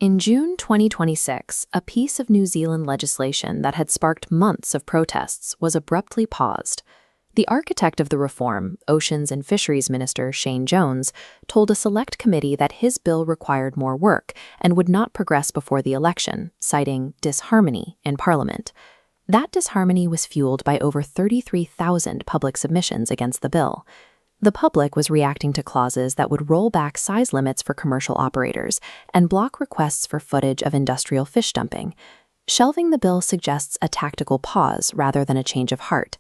In June 2026, a piece of New Zealand legislation that had sparked months of protests was abruptly paused. The architect of the reform, Oceans and Fisheries Minister Shane Jones, told a select committee that his bill required more work and would not progress before the election, citing disharmony in Parliament. That disharmony was fueled by over 33,000 public submissions against the bill. The public was reacting to clauses that would roll back size limits for commercial operators and block requests for footage of industrial fish dumping. Shelving the bill suggests a tactical pause rather than a change of heart.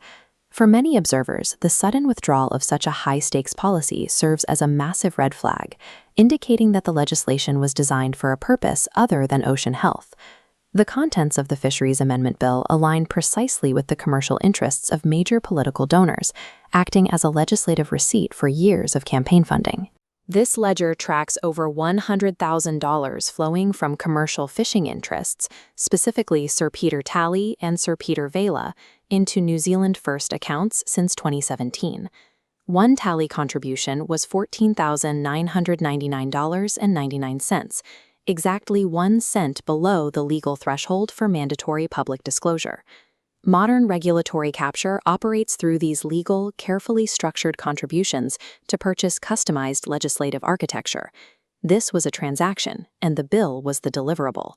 For many observers, the sudden withdrawal of such a high-stakes policy serves as a massive red flag, indicating that the legislation was designed for a purpose other than ocean health. The contents of the Fisheries Amendment Bill align precisely with the commercial interests of major political donors, acting as a legislative receipt for years of campaign funding. This ledger tracks over $100,000 flowing from commercial fishing interests, specifically Sir Peter Talley and Sir Peter Vela, into New Zealand First accounts since 2017. One Talley contribution was $14,999.99, exactly 1 cent below the legal threshold for mandatory public disclosure. Modern regulatory capture operates through these legal, carefully structured contributions to purchase customized legislative architecture. This was a transaction, and the bill was the deliverable.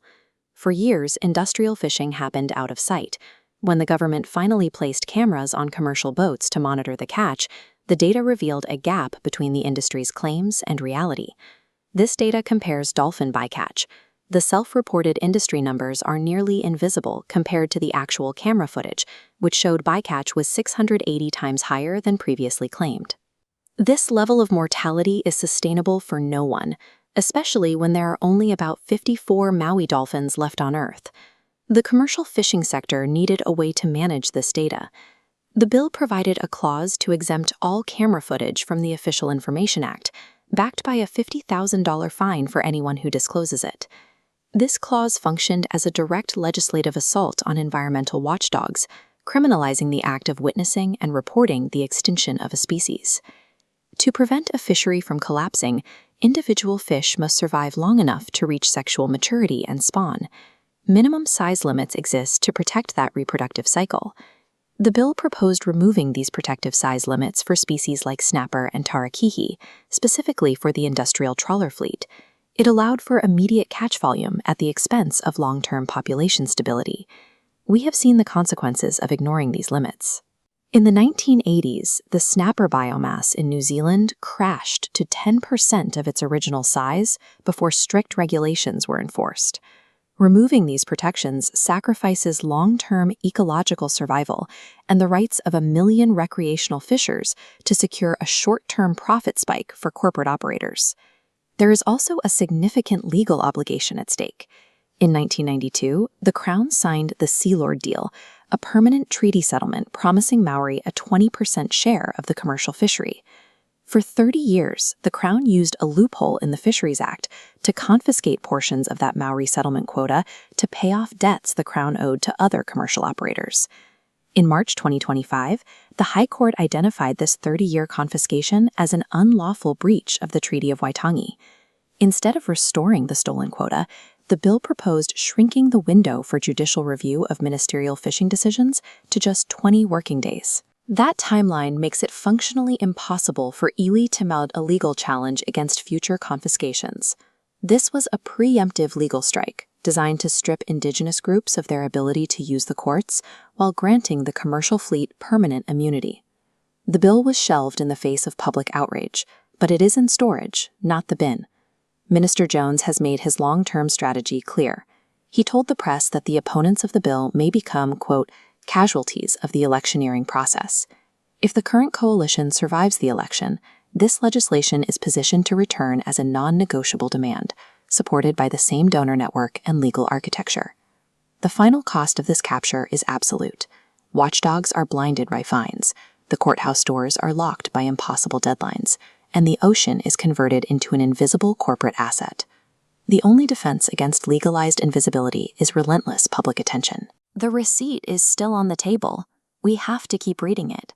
For years, industrial fishing happened out of sight. When the government finally placed cameras on commercial boats to monitor the catch, the data revealed a gap between the industry's claims and reality. This data compares dolphin bycatch. The self-reported industry numbers are nearly invisible compared to the actual camera footage, which showed bycatch was 680 times higher than previously claimed. This level of mortality is sustainable for no one, especially when there are only about 54 Maui dolphins left on Earth. The commercial fishing sector needed a way to manage this data. The bill provided a clause to exempt all camera footage from the Official Information Act, backed by a $50,000 fine for anyone who discloses it. This clause functioned as a direct legislative assault on environmental watchdogs, criminalizing the act of witnessing and reporting the extinction of a species. To prevent a fishery from collapsing, individual fish must survive long enough to reach sexual maturity and spawn. Minimum size limits exist to protect that reproductive cycle. The bill proposed removing these protective size limits for species like snapper and tarakihi, specifically for the industrial trawler fleet. It allowed for immediate catch volume at the expense of long-term population stability. We have seen the consequences of ignoring these limits. In the 1980s, the snapper biomass in New Zealand crashed to 10% of its original size before strict regulations were enforced. Removing these protections sacrifices long-term ecological survival and the rights of 1 million recreational fishers to secure a short-term profit spike for corporate operators. There is also a significant legal obligation at stake. In 1992, the Crown signed the Sealord Deal, a permanent treaty settlement promising Maori a 20% share of the commercial fishery. For 30 years, the Crown used a loophole in the Fisheries Act to confiscate portions of that Maori settlement quota to pay off debts the Crown owed to other commercial operators. In March 2025, the High Court identified this 30-year confiscation as an unlawful breach of the Treaty of Waitangi. Instead of restoring the stolen quota, the bill proposed shrinking the window for judicial review of ministerial fishing decisions to just 20 working days. That timeline makes it functionally impossible for iwi to mount a legal challenge against future confiscations. This was a preemptive legal strike designed to strip indigenous groups of their ability to use the courts while granting the commercial fleet permanent immunity. The bill was shelved in the face of public outrage, but it is in storage, not the bin. Minister Jones has made his long-term strategy clear. He told the press that the opponents of the bill may become, quote, casualties of the electioneering process. If the current coalition survives the election, this legislation is positioned to return as a non-negotiable demand, supported by the same donor network and legal architecture. The final cost of this capture is absolute. Watchdogs are blinded by fines, the courthouse doors are locked by impossible deadlines, and the ocean is converted into an invisible corporate asset. The only defense against legalized invisibility is relentless public attention. The receipt is still on the table. We have to keep reading it.